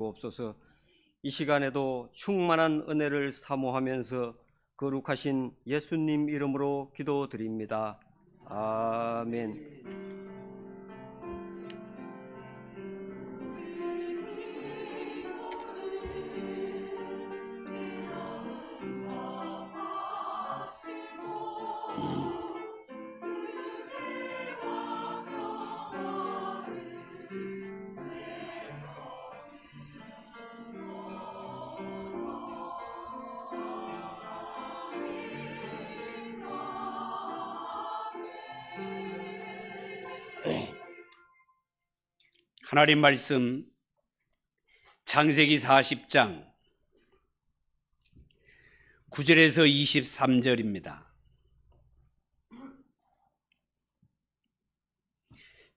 주옵소서. 이 시간에도 충만한 은혜를 사모하면서 거룩하신 예수님 이름으로 기도드립니다. 아멘. 하나님 말씀 창세기 40장 9절에서 23절입니다.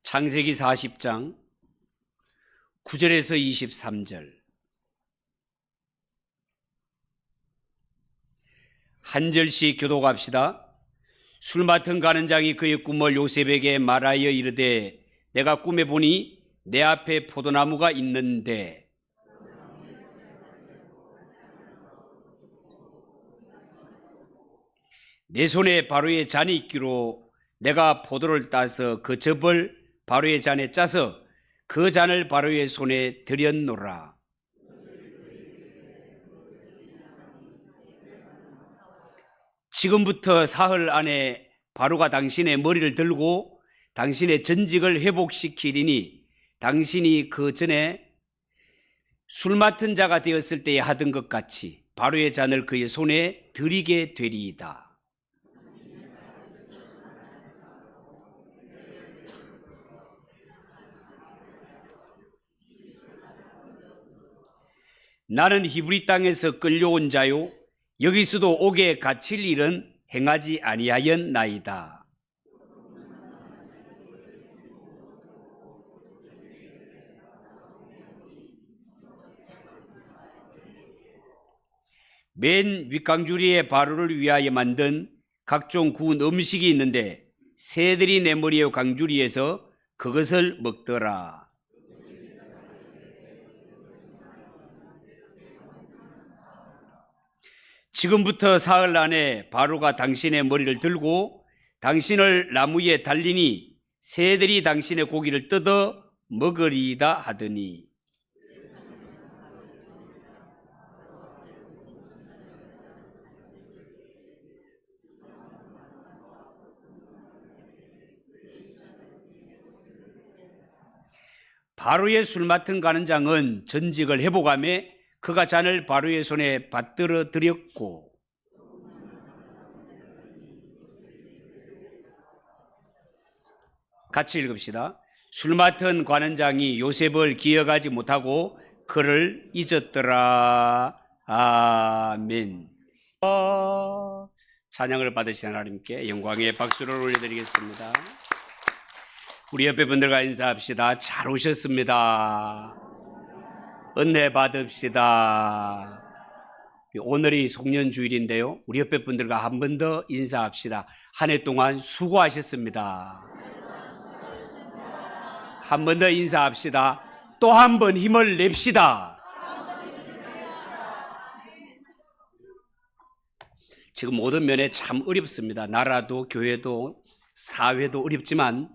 창세기 40장 9절에서 23절. 한 절씩 교독합시다. 술 맡은 가는 장이 그의 꿈을 요셉에게 말하여 이르되 내가 꿈에 보니 내 앞에 포도나무가 있는데 내 손에 바로의 잔이 있기로 내가 포도를 따서 그 즙을 바로의 잔에 짜서 그 잔을 바로의 손에 들였노라. 지금부터 사흘 안에 바로가 당신의 머리를 들고 당신의 전직을 회복시키리니 당신이 그 전에 술 맡은 자가 되었을 때에 하던 것 같이 바로의 잔을 그의 손에 들이게 되리이다. 나는 히브리 땅에서 끌려온 자요 여기서도 옥에 갇힐 일은 행하지 아니하였나이다. 맨 윗강주리에 바로를 위하여 만든 각종 구운 음식이 있는데 새들이 내 머리의 강주리에서 그것을 먹더라. 지금부터 사흘 안에 바로가 당신의 머리를 들고 당신을 나무 위에 달리니 새들이 당신의 고기를 뜯어 먹으리이다 하더니 바로의 술 맡은 가는 장은 전직을 회복하며 그가 잔을 바로의 손에 받들어 드렸고 같이 읽읍시다. 술 맡은 관원장이 요셉을 기억하지 못하고 그를 잊었더라. 아멘. 찬양을 받으신 하나님께 영광의 박수를 올려드리겠습니다. 우리 옆에 분들과 인사합시다. 잘 오셨습니다. 은혜 받읍시다. 오늘이 송년주일인데요. 우리 옆에 분들과 한 번 더 인사합시다. 한 해 동안 수고하셨습니다. 한 번 더 인사합시다. 또 한 번 힘을 냅시다. 지금 모든 면에 참 어렵습니다. 나라도 교회도 사회도 어렵지만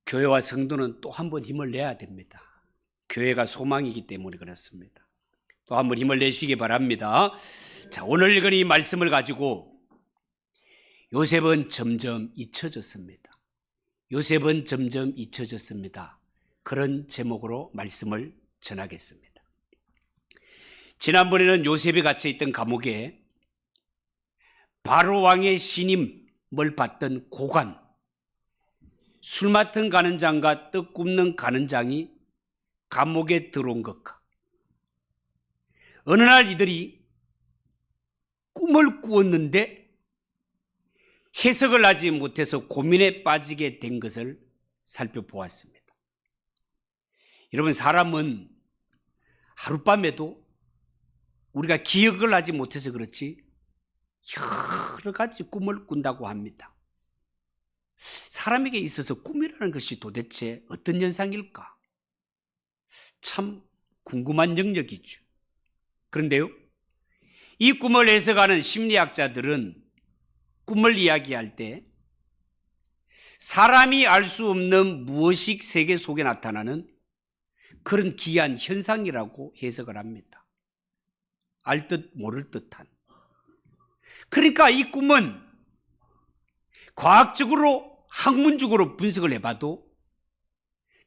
교회와 성도는 또 한 번 힘을 내야 됩니다. 교회가 소망이기 때문에 그렇습니다. 또 한 번 힘을 내시기 바랍니다. 자, 오늘 읽은 이 말씀을 가지고 요셉은 점점 잊혀졌습니다. 요셉은 점점 잊혀졌습니다. 그런 제목으로 말씀을 전하겠습니다. 지난번에는 요셉이 갇혀있던 감옥에 바로 왕의 신임을 받던 고관, 술 맡은 가는 장과 떡 굽는 가는 장이 감옥에 들어온 것과 어느 날 이들이 꿈을 꾸었는데 해석을 하지 못해서 고민에 빠지게 된 것을 살펴보았습니다. 여러분, 사람은 하룻밤에도 우리가 기억을 하지 못해서 그렇지 여러 가지 꿈을 꾼다고 합니다. 사람에게 있어서 꿈이라는 것이 도대체 어떤 현상일까? 참 궁금한 영역이죠. 그런데요, 이 꿈을 해석하는 심리학자들은 꿈을 이야기할 때 사람이 알 수 없는 무의식 세계 속에 나타나는 그런 기이한 현상이라고 해석을 합니다. 알 듯 모를 듯한. 그러니까 이 꿈은 과학적으로 학문적으로 분석을 해봐도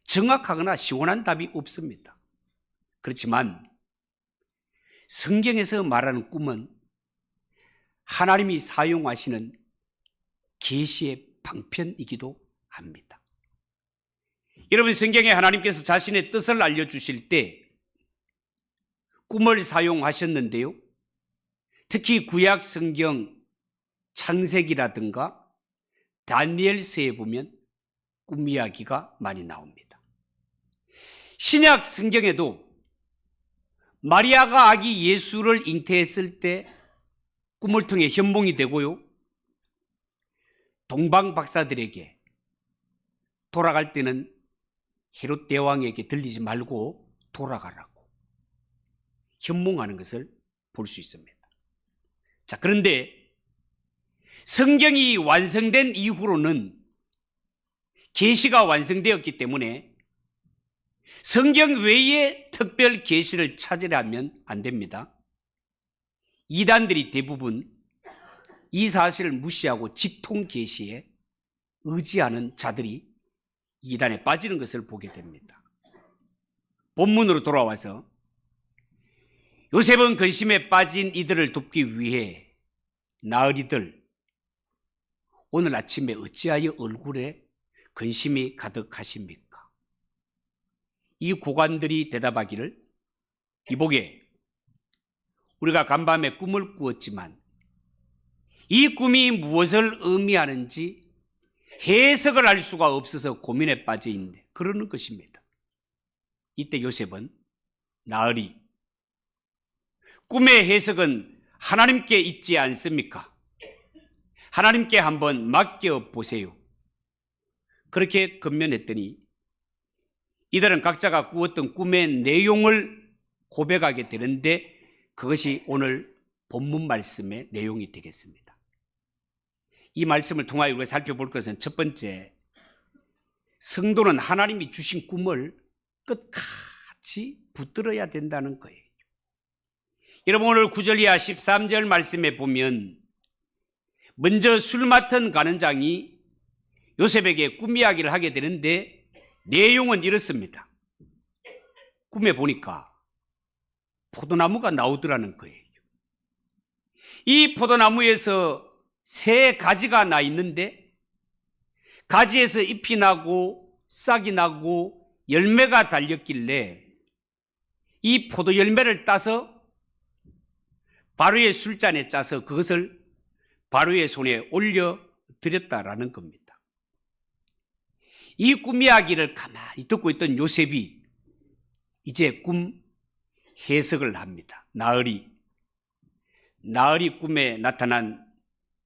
정확하거나 시원한 답이 없습니다. 그렇지만 성경에서 말하는 꿈은 하나님이 사용하시는 계시의 방편이기도 합니다. 여러분, 성경에 하나님께서 자신의 뜻을 알려주실 때 꿈을 사용하셨는데요, 특히 구약 성경 창세기라든가 다니엘서에 보면 꿈 이야기가 많이 나옵니다. 신약 성경에도 마리아가 아기 예수를 잉태했을 때 꿈을 통해 현몽이 되고요, 동방 박사들에게 돌아갈 때는 헤롯 대왕에게 들리지 말고 돌아가라고 현몽하는 것을 볼 수 있습니다. 자, 그런데 성경이 완성된 이후로는 계시가 완성되었기 때문에 성경 외에 특별 계시를 찾으려면 안 됩니다. 이단들이 대부분 이 사실을 무시하고 직통 계시에 의지하는 자들이 이단에 빠지는 것을 보게 됩니다. 본문으로 돌아와서 요셉은 근심에 빠진 이들을 돕기 위해 나으리들, 오늘 아침에 어찌하여 얼굴에 근심이 가득하십니까? 이 고관들이 대답하기를, 이보게, 우리가 간밤에 꿈을 꾸었지만 이 꿈이 무엇을 의미하는지 해석을 할 수가 없어서 고민에 빠져 있는데, 그러는 것입니다. 이때 요셉은 나으리, 꿈의 해석은 하나님께 있지 않습니까? 하나님께 한번 맡겨보세요. 그렇게 건면했더니 이들은 각자가 꾸었던 꿈의 내용을 고백하게 되는데, 그것이 오늘 본문 말씀의 내용이 되겠습니다. 이 말씀을 통하여 우리가 살펴볼 것은, 첫 번째, 성도는 하나님이 주신 꿈을 끝까지 붙들어야 된다는 거예요. 여러분, 오늘 9절 이하 13절 말씀에 보면 먼저 술 맡은 간원장이 요셉에게 꿈 이야기를 하게 되는데, 내용은 이렇습니다. 꿈에 보니까 포도나무가 나오더라는 거예요. 이 포도나무에서 세 가지가 나 있는데, 가지에서 잎이 나고 싹이 나고 열매가 달렸길래 이 포도 열매를 따서 바로의 술잔에 짜서 그것을 바로의 손에 올려 드렸다라는 겁니다. 이 꿈 이야기를 가만히 듣고 있던 요셉이 이제 꿈 해석을 합니다. 나으리 꿈에 나타난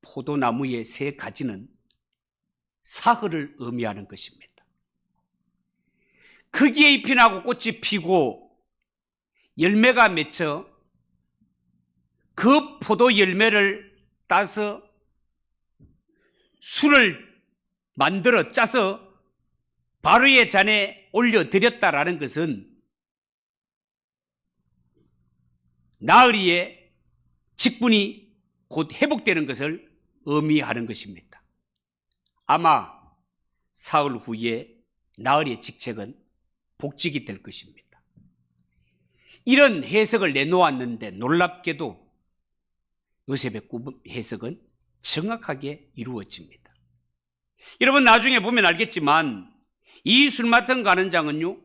포도나무의 세 가지는 사흘을 의미하는 것입니다. 크기에 잎이 나고 꽃이 피고 열매가 맺혀 그 포도 열매를 따서 술을 만들어 짜서 바로의 잔에 올려드렸다라는 것은 나으리의 직분이 곧 회복되는 것을 의미하는 것입니다. 아마 사흘 후에 나으리의 직책은 복직이 될 것입니다. 이런 해석을 내놓았는데 놀랍게도 요셉의 꿈 해석은 정확하게 이루어집니다. 여러분, 나중에 보면 알겠지만 이 술 맡은 간원장은요,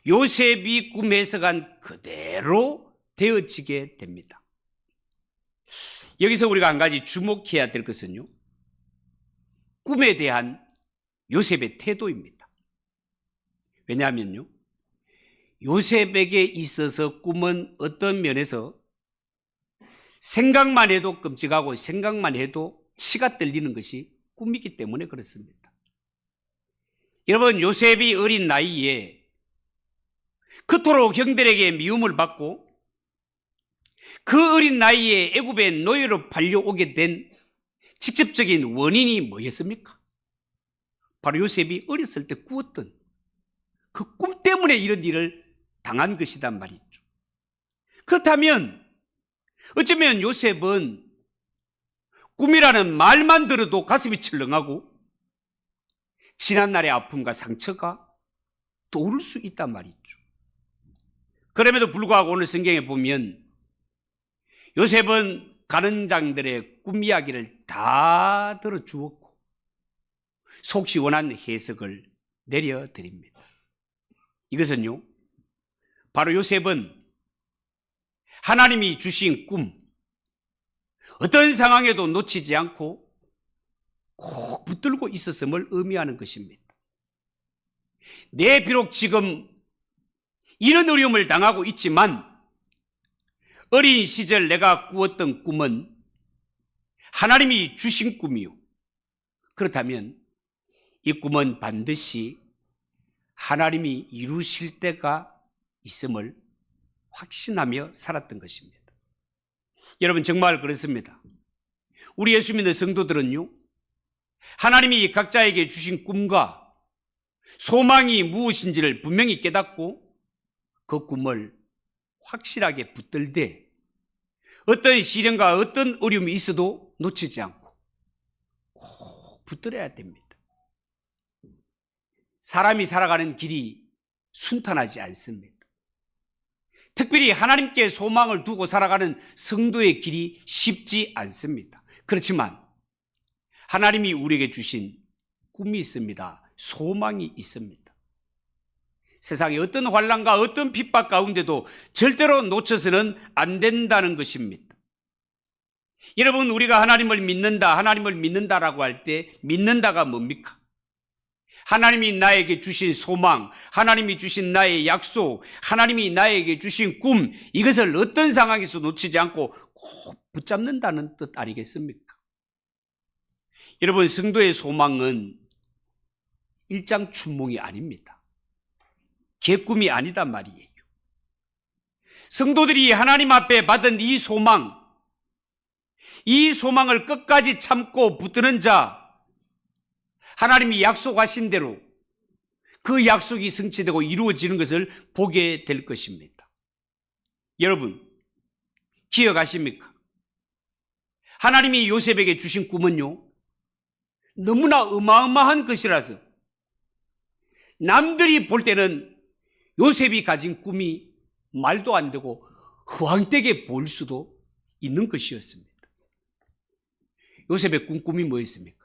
요셉이 꿈 해석한 그대로 되어지게 됩니다. 여기서 우리가 한 가지 주목해야 될 것은요, 꿈에 대한 요셉의 태도입니다. 왜냐하면요, 요셉에게 있어서 꿈은 어떤 면에서 생각만 해도 끔찍하고 생각만 해도 치가 떨리는 것이 꿈이기 때문에 그렇습니다. 여러분, 요셉이 어린 나이에 그토록 형들에게 미움을 받고 그 어린 나이에 애굽의 노예로 팔려오게 된 직접적인 원인이 뭐였습니까? 바로 요셉이 어렸을 때 꾸었던 그 꿈 때문에 이런 일을 당한 것이란 말이죠. 그렇다면 어쩌면 요셉은 꿈이라는 말만 들어도 가슴이 철렁하고 지난날의 아픔과 상처가 떠오를 수 있단 말이죠. 그럼에도 불구하고 오늘 성경에 보면 요셉은 가는장들의 꿈 이야기를 다 들어주었고 속 시원한 해석을 내려드립니다. 이것은요, 바로 요셉은 하나님이 주신 꿈, 어떤 상황에도 놓치지 않고 꼭 붙들고 있었음을 의미하는 것입니다. 내 비록 지금 이런 어려움을 당하고 있지만 어린 시절 내가 꾸었던 꿈은 하나님이 주신 꿈이요. 그렇다면 이 꿈은 반드시 하나님이 이루실 때가 있음을 확신하며 살았던 것입니다. 여러분, 정말 그렇습니다. 우리 예수 믿는 성도들은요, 하나님이 각자에게 주신 꿈과 소망이 무엇인지를 분명히 깨닫고 그 꿈을 확실하게 붙들되 어떤 시련과 어떤 어려움이 있어도 놓치지 않고 꼭 붙들어야 됩니다. 사람이 살아가는 길이 순탄하지 않습니다. 특별히 하나님께 소망을 두고 살아가는 성도의 길이 쉽지 않습니다. 그렇지만 하나님이 우리에게 주신 꿈이 있습니다. 소망이 있습니다. 세상의 어떤 환난과 어떤 핍박 가운데도 절대로 놓쳐서는 안 된다는 것입니다. 여러분, 우리가 하나님을 믿는다라고 할 때 믿는다가 뭡니까? 하나님이 나에게 주신 소망, 하나님이 주신 나의 약속, 하나님이 나에게 주신 꿈, 이것을 어떤 상황에서 놓치지 않고 꼭 붙잡는다는 뜻 아니겠습니까? 여러분, 성도의 소망은 일장춘몽이 아닙니다. 개꿈이 아니단 말이에요. 성도들이 하나님 앞에 받은 이 소망을 끝까지 참고 붙드는 자, 하나님이 약속하신 대로 그 약속이 성취되고 이루어지는 것을 보게 될 것입니다. 여러분, 기억하십니까? 하나님이 요셉에게 주신 꿈은요, 너무나 어마어마한 것이라서 남들이 볼 때는 요셉이 가진 꿈이 말도 안 되고 허황되게 보일 수도 있는 것이었습니다. 요셉의 꿈이 뭐였습니까?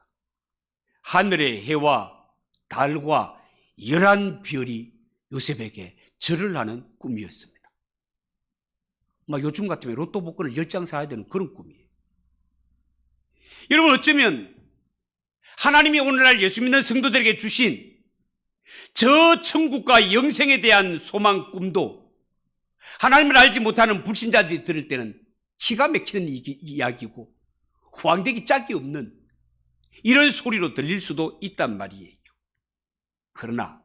하늘의 해와 달과 열한 별이 요셉에게 절을 하는 꿈이었습니다. 요즘 같으면 로또 복권을 10장 사야 되는 그런 꿈이에요. 여러분, 어쩌면 하나님이 오늘날 예수 믿는 성도들에게 주신 저 천국과 영생에 대한 소망 꿈도 하나님을 알지 못하는 불신자들이 들을 때는 기가 막히는 이야기고 호황되기 짝이 없는 이런 소리로 들릴 수도 있단 말이에요. 그러나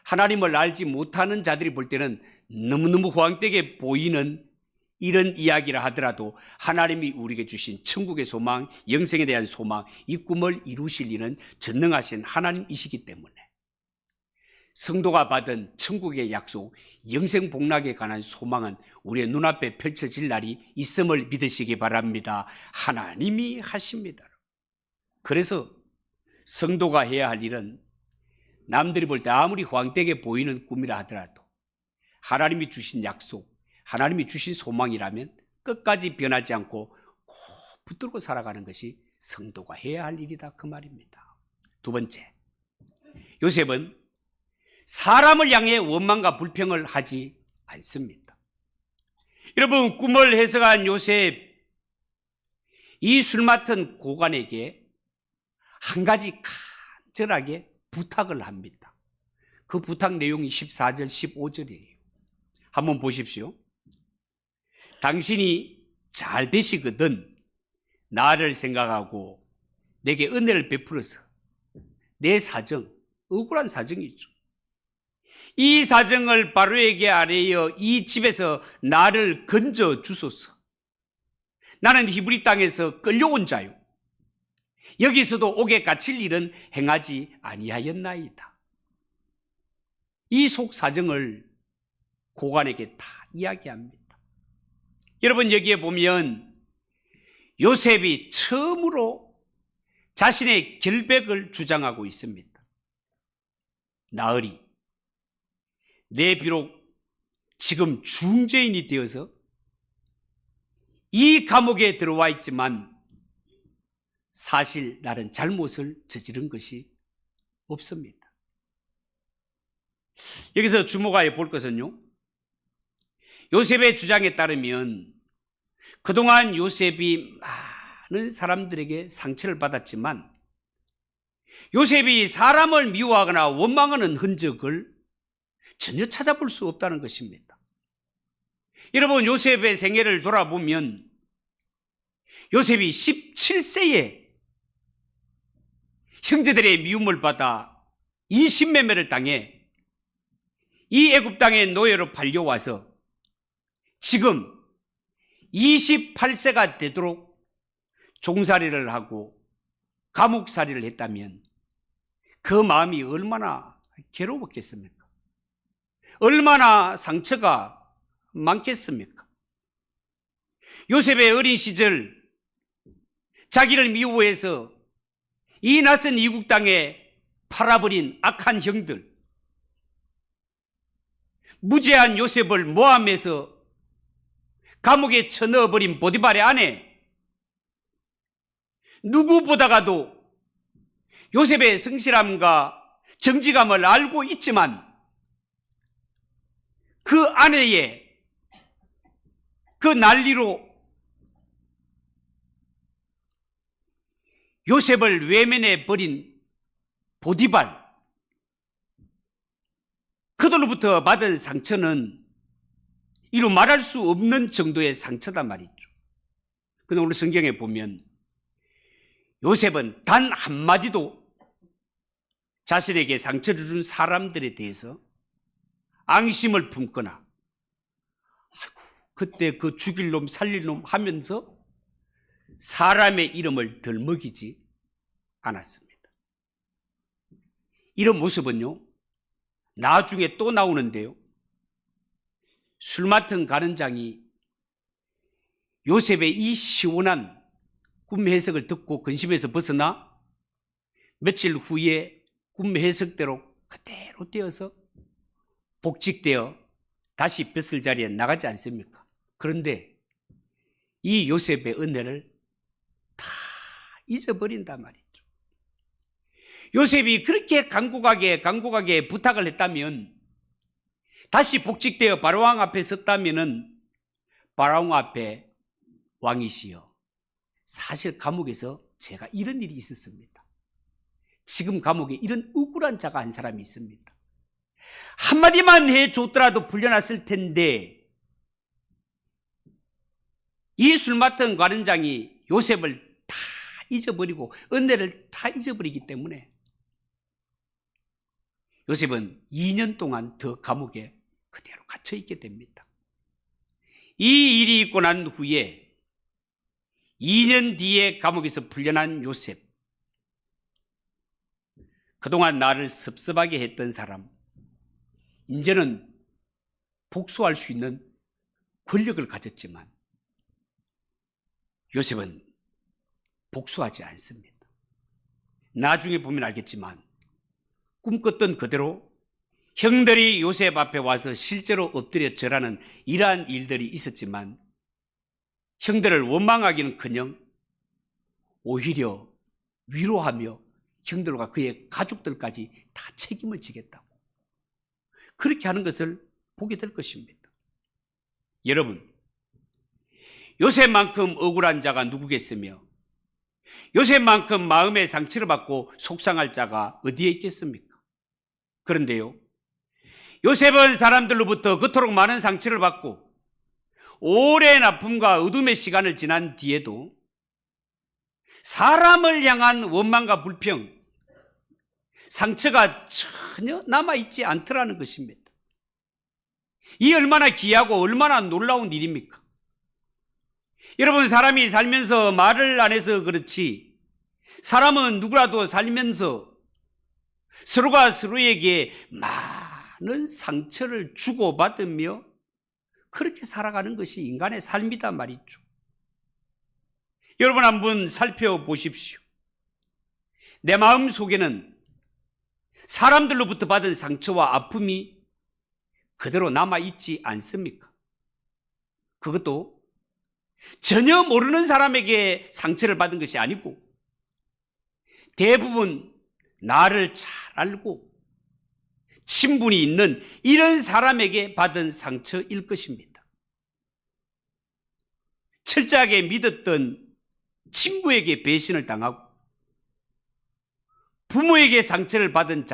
하나님을 알지 못하는 자들이 볼 때는 너무너무 호황되게 보이는 이런 이야기를 하더라도 하나님이 우리에게 주신 천국의 소망, 영생에 대한 소망, 이 꿈을 이루실 이는 전능하신 하나님이시기 때문에 성도가 받은 천국의 약속, 영생 복락에 관한 소망은 우리의 눈앞에 펼쳐질 날이 있음을 믿으시기 바랍니다. 하나님이 하십니다. 그래서 성도가 해야 할 일은 남들이 볼 때 아무리 호황되게 보이는 꿈이라 하더라도 하나님이 주신 약속, 하나님이 주신 소망이라면 끝까지 변하지 않고 꼭 붙들고 살아가는 것이 성도가 해야 할 일이다, 그 말입니다. 두 번째, 요셉은 사람을 향해 원망과 불평을 하지 않습니다. 여러분, 꿈을 해석한 요셉, 이 술 맡은 고관에게 한 가지 간절하게 부탁을 합니다. 그 부탁 내용이 14절, 15절이에요. 한번 보십시오. 당신이 잘 되시거든 나를 생각하고 내게 은혜를 베풀어서 내 사정, 억울한 사정이죠. 이 사정을 바로에게 아뢰어 이 집에서 나를 건져 주소서. 나는 히브리 땅에서 끌려온 자요. 여기서도 옥에 갇힐 일은 행하지 아니하였나이다. 이 속 사정을 고관에게 다 이야기합니다. 여러분, 여기에 보면 요셉이 처음으로 자신의 결백을 주장하고 있습니다. 나으리, 내 비록 지금 중죄인이 되어서 이 감옥에 들어와 있지만 사실 나는 잘못을 저지른 것이 없습니다. 여기서 주목하여 볼 것은요, 요셉의 주장에 따르면 그동안 요셉이 많은 사람들에게 상처를 받았지만 요셉이 사람을 미워하거나 원망하는 흔적을 전혀 찾아볼 수 없다는 것입니다. 여러분, 요셉의 생애를 돌아보면 요셉이 17세에 형제들의 미움을 받아 인신매매를 당해 이 애굽 땅의 노예로 팔려와서 지금 28세가 되도록 종살이를 하고 감옥살이를 했다면 그 마음이 얼마나 괴로웠겠습니까? 얼마나 상처가 많겠습니까? 요셉의 어린 시절 자기를 미워해서 이 낯선 이국 땅에 팔아버린 악한 형들, 무죄한 요셉을 모함해서 감옥에 쳐넣어버린 보디발의 아내, 누구보다가도 요셉의 성실함과 정직함을 알고 있지만 그 아내의 그 난리로 요셉을 외면해 버린 보디발, 그들로부터 받은 상처는 이루 말할 수 없는 정도의 상처단 말이죠. 그런데 오늘 성경에 보면 요셉은 단 한마디도 자신에게 상처를 준 사람들에 대해서 앙심을 품거나 아이고, 그때 그 죽일 놈 살릴 놈 하면서 사람의 이름을 덜먹이지 않았습니다. 이런 모습은요, 나중에 또 나오는데요, 술 맡은 가는장이 요셉의 이 시원한 꿈 해석을 듣고 근심에서 벗어나 며칠 후에 꿈 해석대로 그대로 되어서 복직되어 다시 뱃을 자리에 나가지 않습니까? 그런데 이 요셉의 은혜를 다 잊어버린단 말이죠. 요셉이 그렇게 간곡하게 부탁을 했다면, 다시 복직되어 바로왕 앞에 섰다면은 바로왕 앞에 왕이시여, 사실 감옥에서 제가 이런 일이 있었습니다. 지금 감옥에 이런 억울한 자가 한 사람이 있습니다. 한마디만 해줬더라도 풀려났을 텐데 이 술 맡은 관원장이 요셉을 다 잊어버리고 은혜를 다 잊어버리기 때문에 요셉은 2년 동안 더 감옥에 그대로 갇혀 있게 됩니다. 이 일이 있고 난 후에 2년 뒤에 감옥에서 풀려난 요셉, 그동안 나를 섭섭하게 했던 사람, 이제는 복수할 수 있는 권력을 가졌지만 요셉은 복수하지 않습니다. 나중에 보면 알겠지만 꿈꿨던 그대로 형들이 요셉 앞에 와서 실제로 엎드려 절하는 이러한 일들이 있었지만 형들을 원망하기는커녕 오히려 위로하며 형들과 그의 가족들까지 다 책임을 지겠다고 그렇게 하는 것을 보게 될 것입니다. 여러분, 요셉만큼 억울한 자가 누구겠으며 요셉만큼 마음의 상처를 받고 속상할 자가 어디에 있겠습니까? 그런데요, 요셉은 사람들로부터 그토록 많은 상처를 받고 오랜 아픔과 어둠의 시간을 지난 뒤에도 사람을 향한 원망과 불평, 상처가 전혀 남아있지 않더라는 것입니다. 이 얼마나 귀하고 얼마나 놀라운 일입니까? 여러분, 사람이 살면서 말을 안 해서 그렇지, 사람은 누구라도 살면서 서로가 서로에게 많은 상처를 주고받으며 그렇게 살아가는 것이 인간의 삶이다 말이죠. 여러분, 한번 살펴보십시오. 내 마음 속에는 사람들로부터 받은 상처와 아픔이 그대로 남아있지 않습니까? 그것도 전혀 모르는 사람에게 상처를 받은 것이 아니고 대부분 나를 잘 알고 친분이 있는 이런 사람에게 받은 상처일 것입니다. 철저하게 믿었던 친구에게 배신을 당하고 부모에게 상처를 받은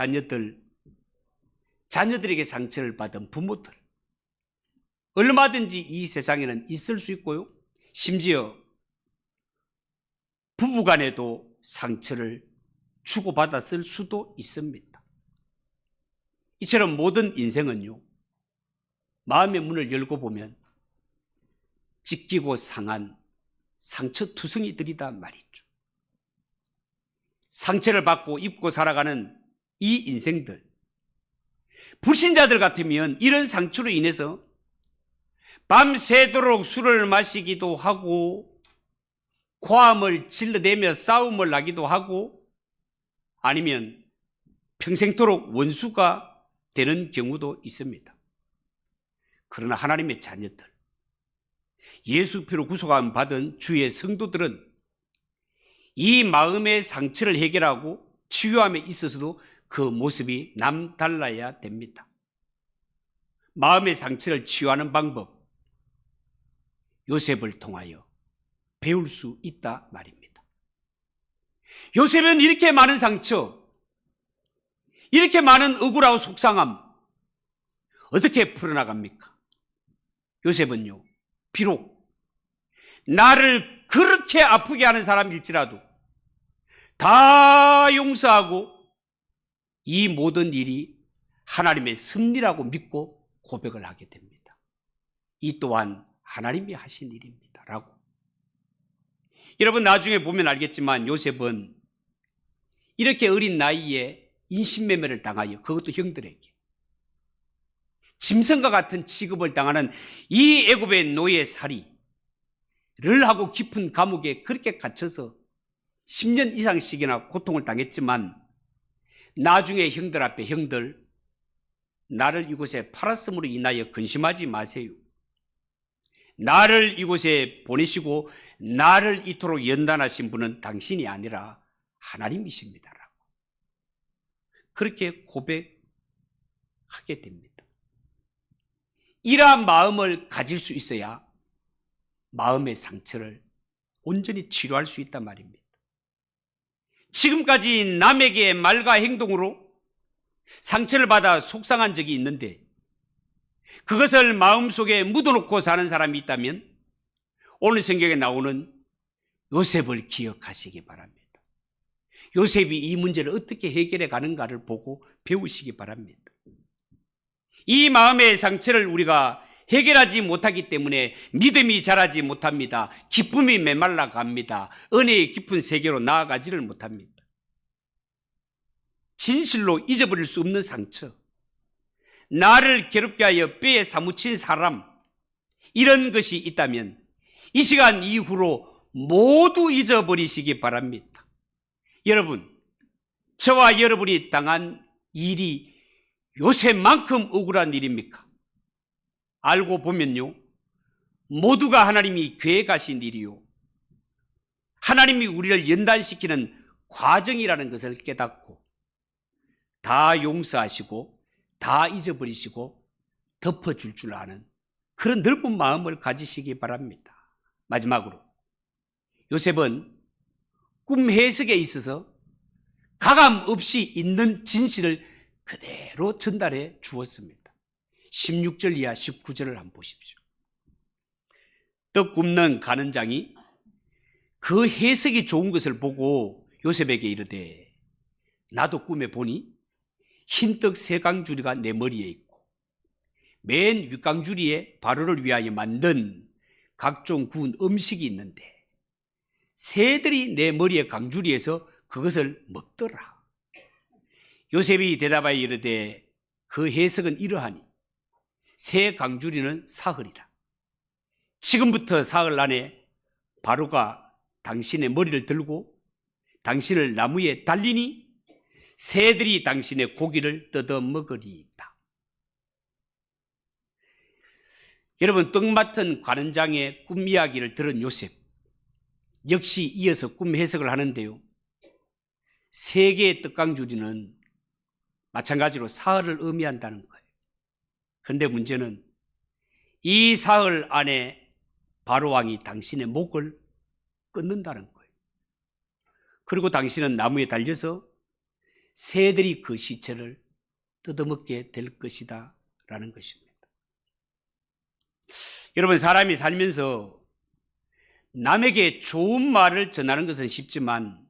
자녀들에게 상처를 받은 부모들, 얼마든지 이 세상에는 있을 수 있고요, 심지어 부부간에도 상처를 주고받았을 수도 있습니다. 이처럼 모든 인생은요, 마음의 문을 열고 보면 찢기고 상한 상처투성이들이다 말이죠. 상처를 받고 입고 살아가는 이 인생들, 불신자들 같으면 이런 상처로 인해서 밤새도록 술을 마시기도 하고 고함을 질러대며 싸움을 하기도 하고 아니면 평생토록 원수가 되는 경우도 있습니다. 그러나 하나님의 자녀들, 예수 피로 구속함 받은 주의 성도들은 이 마음의 상처를 해결하고 치유함에 있어서도 그 모습이 남달라야 됩니다. 마음의 상처를 치유하는 방법, 요셉을 통하여 배울 수 있다 말입니다. 요셉은 이렇게 많은 상처, 이렇게 많은 억울하고 속상함 어떻게 풀어나갑니까? 요셉은요, 비록 나를 그렇게 아프게 하는 사람일지라도 다 용서하고 이 모든 일이 하나님의 섭리라고 믿고 고백을 하게 됩니다. 이 또한 하나님이 하신 일입니다 라고. 여러분, 나중에 보면 알겠지만 요셉은 이렇게 어린 나이에 인신매매를 당하여, 그것도 형들에게 짐승과 같은 취급을 당하는 이 애굽의 노예살이를 하고 깊은 감옥에 그렇게 갇혀서 10년 이상씩이나 고통을 당했지만 나중에 형들 앞에, 형들, 나를 이곳에 팔았음으로 인하여 근심하지 마세요. 나를 이곳에 보내시고 나를 이토록 연단하신 분은 당신이 아니라 하나님이십니다 라고 그렇게 고백하게 됩니다. 이러한 마음을 가질 수 있어야 마음의 상처를 온전히 치료할 수 있단 말입니다. 지금까지 남에게 말과 행동으로 상처를 받아 속상한 적이 있는데 그것을 마음속에 묻어놓고 사는 사람이 있다면 오늘 성경에 나오는 요셉을 기억하시기 바랍니다. 요셉이 이 문제를 어떻게 해결해 가는가를 보고 배우시기 바랍니다. 이 마음의 상처를 우리가 해결하지 못하기 때문에 믿음이 자라지 못합니다. 기쁨이 메말라 갑니다. 은혜의 깊은 세계로 나아가지를 못합니다. 진실로 잊어버릴 수 없는 상처, 나를 괴롭게 하여 뼈에 사무친 사람, 이런 것이 있다면 이 시간 이후로 모두 잊어버리시기 바랍니다. 여러분, 저와 여러분이 당한 일이 요새만큼 억울한 일입니까? 알고 보면요, 모두가 하나님이 계획하신 일이요, 하나님이 우리를 연단시키는 과정이라는 것을 깨닫고 다 용서하시고 다 잊어버리시고 덮어줄 줄 아는 그런 넓은 마음을 가지시기 바랍니다. 마지막으로, 요셉은 꿈 해석에 있어서 가감 없이 있는 진실을 그대로 전달해 주었습니다. 16절 이하 19절을 한번 보십시오. 떡 굽는 가는장이 그 해석이 좋은 것을 보고 요셉에게 이르되, 나도 꿈에 보니 흰떡 3강줄이가 내 머리에 있고 맨 윗강주리에 바로를 위하여 만든 각종 구운 음식이 있는데 새들이 내 머리의 강주리에서 그것을 먹더라. 요셉이 대답하여 이르되 그 해석은 이러하니 새 강주리는 사흘이라. 지금부터 사흘 안에 바로가 당신의 머리를 들고 당신을 나무에 달리니 새들이 당신의 고기를 뜯어 먹으리이다. 여러분, 떡 맡은 관원장의 꿈 이야기를 들은 요셉 역시 이어서 꿈 해석을 하는데요, 세 개의 떡강주리는 마찬가지로 사흘을 의미한다는 거예요. 그런데 문제는 이 사흘 안에 바로왕이 당신의 목을 끊는다는 거예요. 그리고 당신은 나무에 달려서 새들이 그 시체를 뜯어먹게 될 것이다 라는 것입니다. 여러분, 사람이 살면서 남에게 좋은 말을 전하는 것은 쉽지만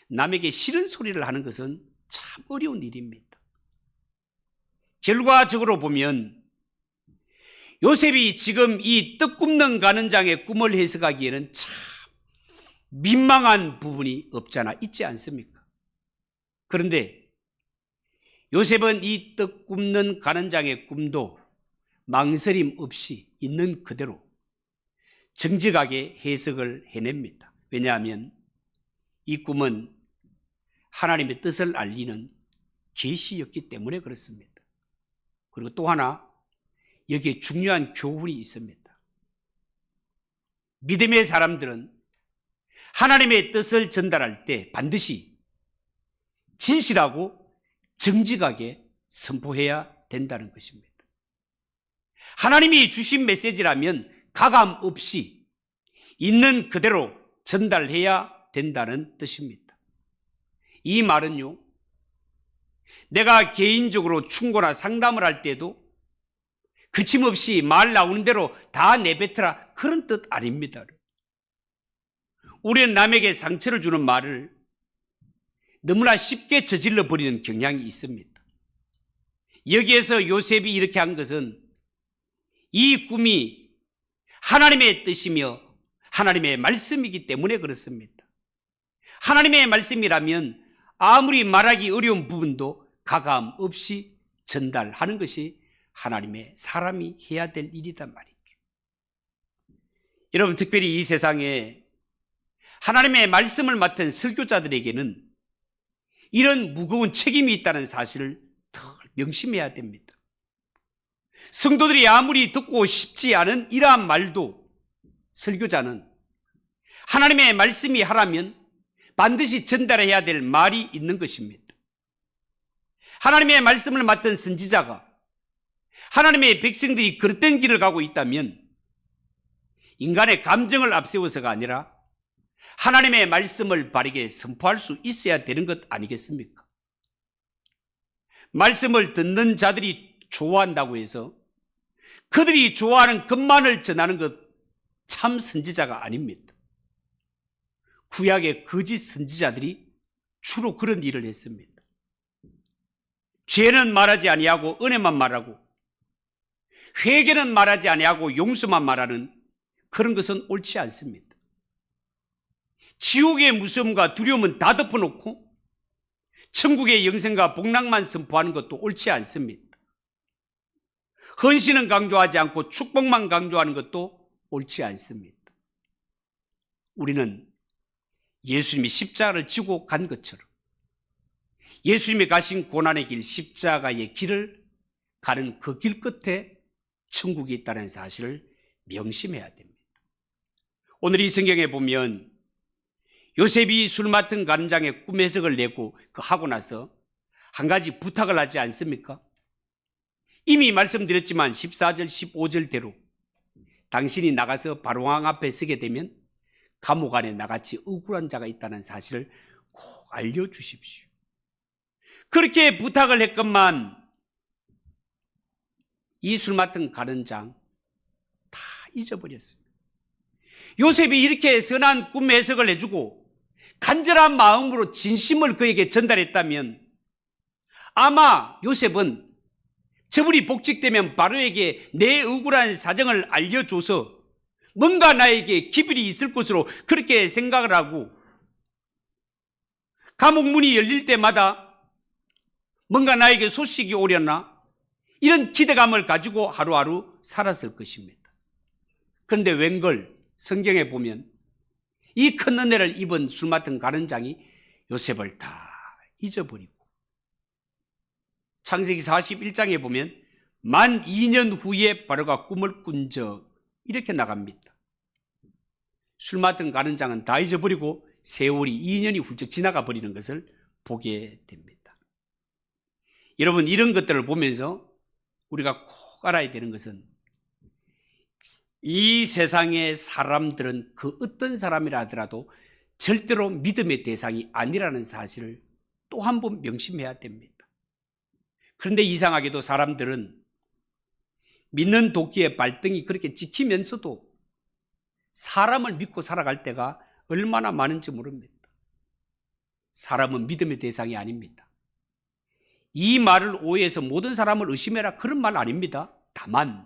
남에게 싫은 소리를 하는 것은 참 어려운 일입니다. 결과적으로 보면 요셉이 지금 이 떡 굽는 가는장의 꿈을 해석하기에는 참 민망한 부분이 없잖아 있지 않습니까? 그런데 요셉은 이 떡 굽는 가는장의 꿈도 망설임 없이 있는 그대로 정직하게 해석을 해냅니다. 왜냐하면 이 꿈은 하나님의 뜻을 알리는 계시였기 때문에 그렇습니다. 그리고 또 하나, 여기에 중요한 교훈이 있습니다. 믿음의 사람들은 하나님의 뜻을 전달할 때 반드시 진실하고 정직하게 선포해야 된다는 것입니다. 하나님이 주신 메시지라면 가감 없이 있는 그대로 전달해야 된다는 뜻입니다. 이 말은요, 내가 개인적으로 충고나 상담을 할 때도 그침없이 말 나오는 대로 다 내뱉으라 그런 뜻 아닙니다. 우리는 남에게 상처를 주는 말을 너무나 쉽게 저질러 버리는 경향이 있습니다. 여기에서 요셉이 이렇게 한 것은 이 꿈이 하나님의 뜻이며 하나님의 말씀이기 때문에 그렇습니다. 하나님의 말씀이라면 아무리 말하기 어려운 부분도 가감 없이 전달하는 것이 하나님의 사람이 해야 될 일이단 말이죠. 여러분, 특별히 이 세상에 하나님의 말씀을 맡은 설교자들에게는 이런 무거운 책임이 있다는 사실을 더 명심해야 됩니다. 성도들이 아무리 듣고 싶지 않은 이러한 말도 설교자는 하나님의 말씀이 하라면 반드시 전달해야 될 말이 있는 것입니다. 하나님의 말씀을 맡은 선지자가 하나님의 백성들이 그릇된 길을 가고 있다면 인간의 감정을 앞세워서가 아니라 하나님의 말씀을 바르게 선포할 수 있어야 되는 것 아니겠습니까? 말씀을 듣는 자들이 좋아한다고 해서 그들이 좋아하는 것만을 전하는 것 참 선지자가 아닙니다. 구약의 거짓 선지자들이 주로 그런 일을 했습니다. 죄는 말하지 아니하고 은혜만 말하고 회개는 말하지 아니하고 용서만 말하는 그런 것은 옳지 않습니다. 지옥의 무서움과 두려움은 다 덮어놓고 천국의 영생과 복락만 선포하는 것도 옳지 않습니다. 헌신은 강조하지 않고 축복만 강조하는 것도 옳지 않습니다. 우리는 예수님이 십자가를 지고 간 것처럼 예수님이 가신 고난의 길, 십자가의 길을 가는 그 길 끝에 천국이 있다는 사실을 명심해야 됩니다. 오늘 이 성경에 보면 요셉이 술 맡은 가는장의 꿈 해석을 내고 하고 나서 한 가지 부탁을 하지 않습니까? 이미 말씀드렸지만 14절, 15절대로 당신이 나가서 바로왕 앞에 서게 되면 감옥 안에 나같이 억울한 자가 있다는 사실을 꼭 알려주십시오. 그렇게 부탁을 했건만 이 술 맡은 가는장 다 잊어버렸습니다. 요셉이 이렇게 선한 꿈 해석을 해주고 간절한 마음으로 진심을 그에게 전달했다면 아마 요셉은 저분이 복직되면 바로에게 내 억울한 사정을 알려줘서 뭔가 나에게 기별이 있을 것으로 그렇게 생각을 하고 감옥 문이 열릴 때마다 뭔가 나에게 소식이 오려나 이런 기대감을 가지고 하루하루 살았을 것입니다. 그런데 웬걸 성경에 보면 이 큰 은혜를 입은 술 맡은 가는장이 요셉을 다 잊어버리고 창세기 41장에 보면 만 2년 후에 바로가 꿈을 꾼 적 이렇게 나갑니다. 술 맡은 가는장은 다 잊어버리고 세월이 2년이 훌쩍 지나가 버리는 것을 보게 됩니다. 여러분, 이런 것들을 보면서 우리가 꼭 알아야 되는 것은 이 세상의 사람들은 그 어떤 사람이라 하더라도 절대로 믿음의 대상이 아니라는 사실을 또 한 번 명심해야 됩니다. 그런데 이상하게도 사람들은 믿는 도끼의 발등이 그렇게 찍히면서도 사람을 믿고 살아갈 때가 얼마나 많은지 모릅니다. 사람은 믿음의 대상이 아닙니다. 이 말을 오해해서 모든 사람을 의심해라 그런 말 아닙니다. 다만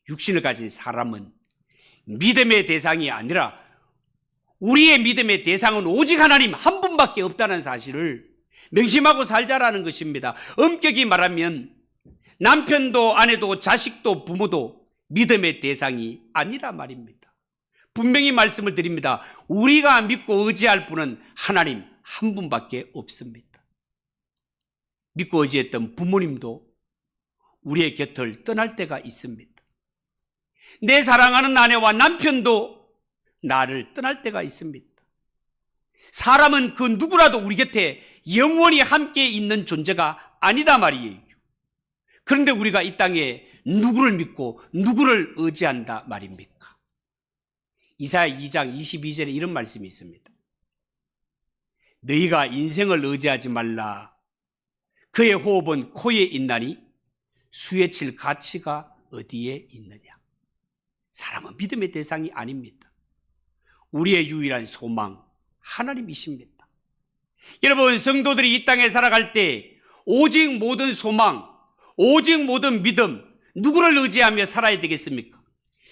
육신을 가진 사람은 믿음의 대상이 아니라 우리의 믿음의 대상은 오직 하나님 한 분밖에 없다는 사실을 명심하고 살자라는 것입니다. 엄격히 말하면 남편도 아내도 자식도 부모도 믿음의 대상이 아니라 말입니다. 분명히 말씀을 드립니다. 우리가 믿고 의지할 분은 하나님 한 분밖에 없습니다. 믿고 의지했던 부모님도 우리의 곁을 떠날 때가 있습니다. 내 사랑하는 아내와 남편도 나를 떠날 때가 있습니다. 사람은 그 누구라도 우리 곁에 영원히 함께 있는 존재가 아니다 말이에요. 그런데 우리가 이 땅에 누구를 믿고 누구를 의지한다 말입니까? 이사야 2장 22절에 이런 말씀이 있습니다. 너희가 인생을 의지하지 말라. 그의 호흡은 코에 있나니 수에 칠 가치가 어디에 있느냐. 사람은 믿음의 대상이 아닙니다. 우리의 유일한 소망 하나님이십니다. 여러분, 성도들이 이 땅에 살아갈 때 오직 모든 소망, 오직 모든 믿음 누구를 의지하며 살아야 되겠습니까?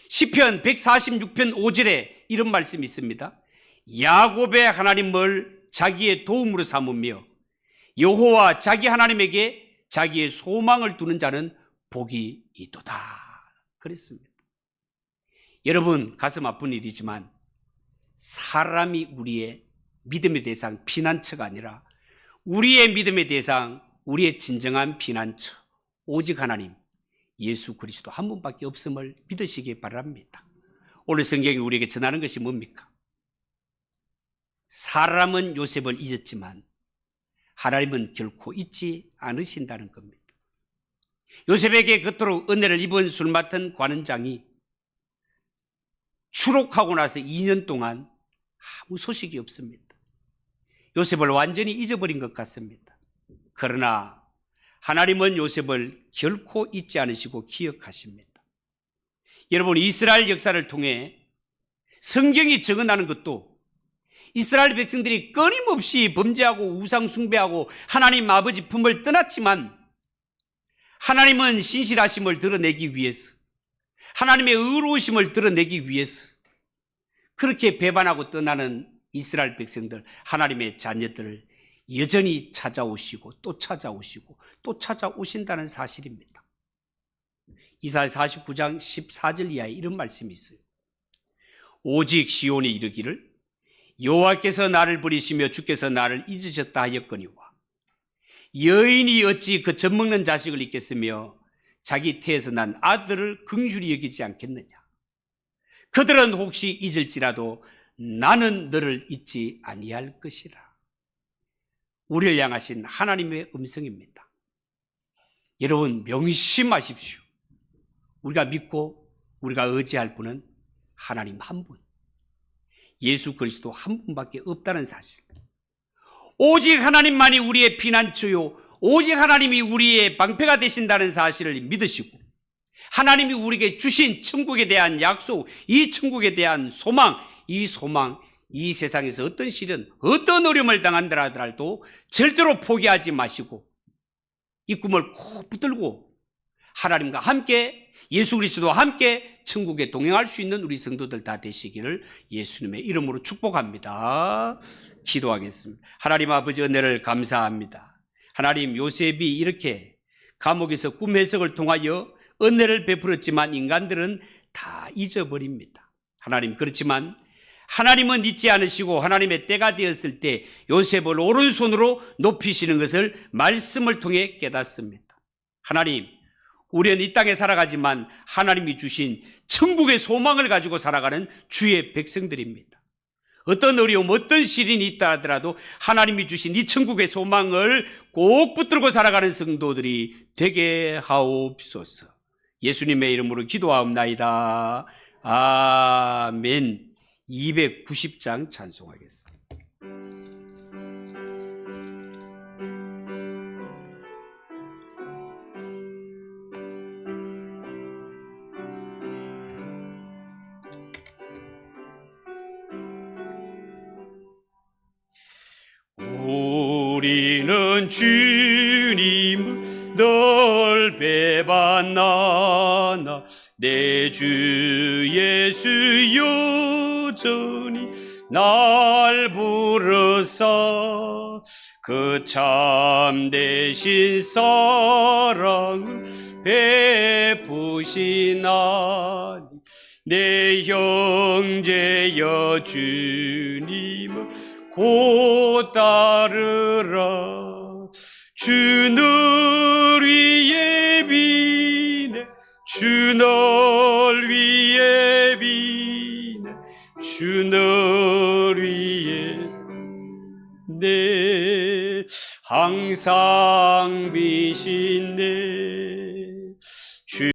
시편 146편 5절에 이런 말씀이 있습니다. 야곱의 하나님을 자기의 도움으로 삼으며 여호와 자기 하나님에게 자기의 소망을 두는 자는 복이 있도다 그랬습니다. 여러분, 가슴 아픈 일이지만 사람이 우리의 믿음의 대상, 피난처가 아니라 우리의 믿음의 대상, 우리의 진정한 피난처 오직 하나님 예수 그리스도 한 분밖에 없음을 믿으시기 바랍니다. 오늘 성경이 우리에게 전하는 것이 뭡니까? 사람은 요셉을 잊었지만 하나님은 결코 잊지 않으신다는 겁니다. 요셉에게 그토록 은혜를 입은 술 맡은 관원장이 추록하고 나서 2년 동안 아무 소식이 없습니다. 요셉을 완전히 잊어버린 것 같습니다. 그러나 하나님은 요셉을 결코 잊지 않으시고 기억하십니다. 여러분, 이스라엘 역사를 통해 성경이 적어나는 것도 이스라엘 백성들이 끊임없이 범죄하고 우상 숭배하고 하나님 아버지 품을 떠났지만 하나님은 신실하심을 드러내기 위해서, 하나님의 의로우심을 드러내기 위해서 그렇게 배반하고 떠나는 이스라엘 백성들, 하나님의 자녀들을 여전히 찾아오시고 또 찾아오시고 또 찾아오신다는 사실입니다. 이사야 49장 14절 이하에 이런 말씀이 있어요. 오직 시온이 이르기를 여호와께서 나를 버리시며 주께서 나를 잊으셨다 하였거니와 여인이 어찌 그 젖먹는 자식을 잊겠으며 자기 태에서 난 아들을 긍휼히 여기지 않겠느냐. 그들은 혹시 잊을지라도 나는 너를 잊지 아니할 것이라. 우리를 향하신 하나님의 음성입니다. 여러분, 명심하십시오. 우리가 믿고 우리가 의지할 분은 하나님 한 분, 예수 그리스도 한 분밖에 없다는 사실. 오직 하나님만이 우리의 피난처요, 오직 하나님이 우리의 방패가 되신다는 사실을 믿으시고 하나님이 우리에게 주신 천국에 대한 약속, 이 천국에 대한 소망, 이 세상에서 어떤 시련, 어떤 어려움을 당한다 하더라도 절대로 포기하지 마시고 이 꿈을 꼭 붙들고 하나님과 함께 예수 그리스도와 함께 천국에 동행할 수 있는 우리 성도들 다 되시기를 예수님의 이름으로 축복합니다. 기도하겠습니다. 하나님 아버지 은혜를 감사합니다. 하나님, 요셉이 이렇게 감옥에서 꿈 해석을 통하여 은혜를 베풀었지만 인간들은 다 잊어버립니다. 하나님, 그렇지만 하나님은 잊지 않으시고 하나님의 때가 되었을 때 요셉을 오른손으로 높이시는 것을 말씀을 통해 깨닫습니다. 하나님, 우리는 이 땅에 살아가지만 하나님이 주신 천국의 소망을 가지고 살아가는 주의 백성들입니다. 어떤 어려움, 어떤 시련이 있다 하더라도 하나님이 주신 이 천국의 소망을 꼭 붙들고 살아가는 성도들이 되게 하옵소서. 예수님의 이름으로 기도하옵나이다. 아멘. 290장 찬송하겠습니다. 우리는 주님을 늘 배반하나 내 주 예수 여전히 날 부르사 그 참되신 사랑을 베푸시나니 내 형제여 주님을 곧 따르라. 주 널 위에 비네 주 널 위에 비네 주 널 위에 내 항상 비신 내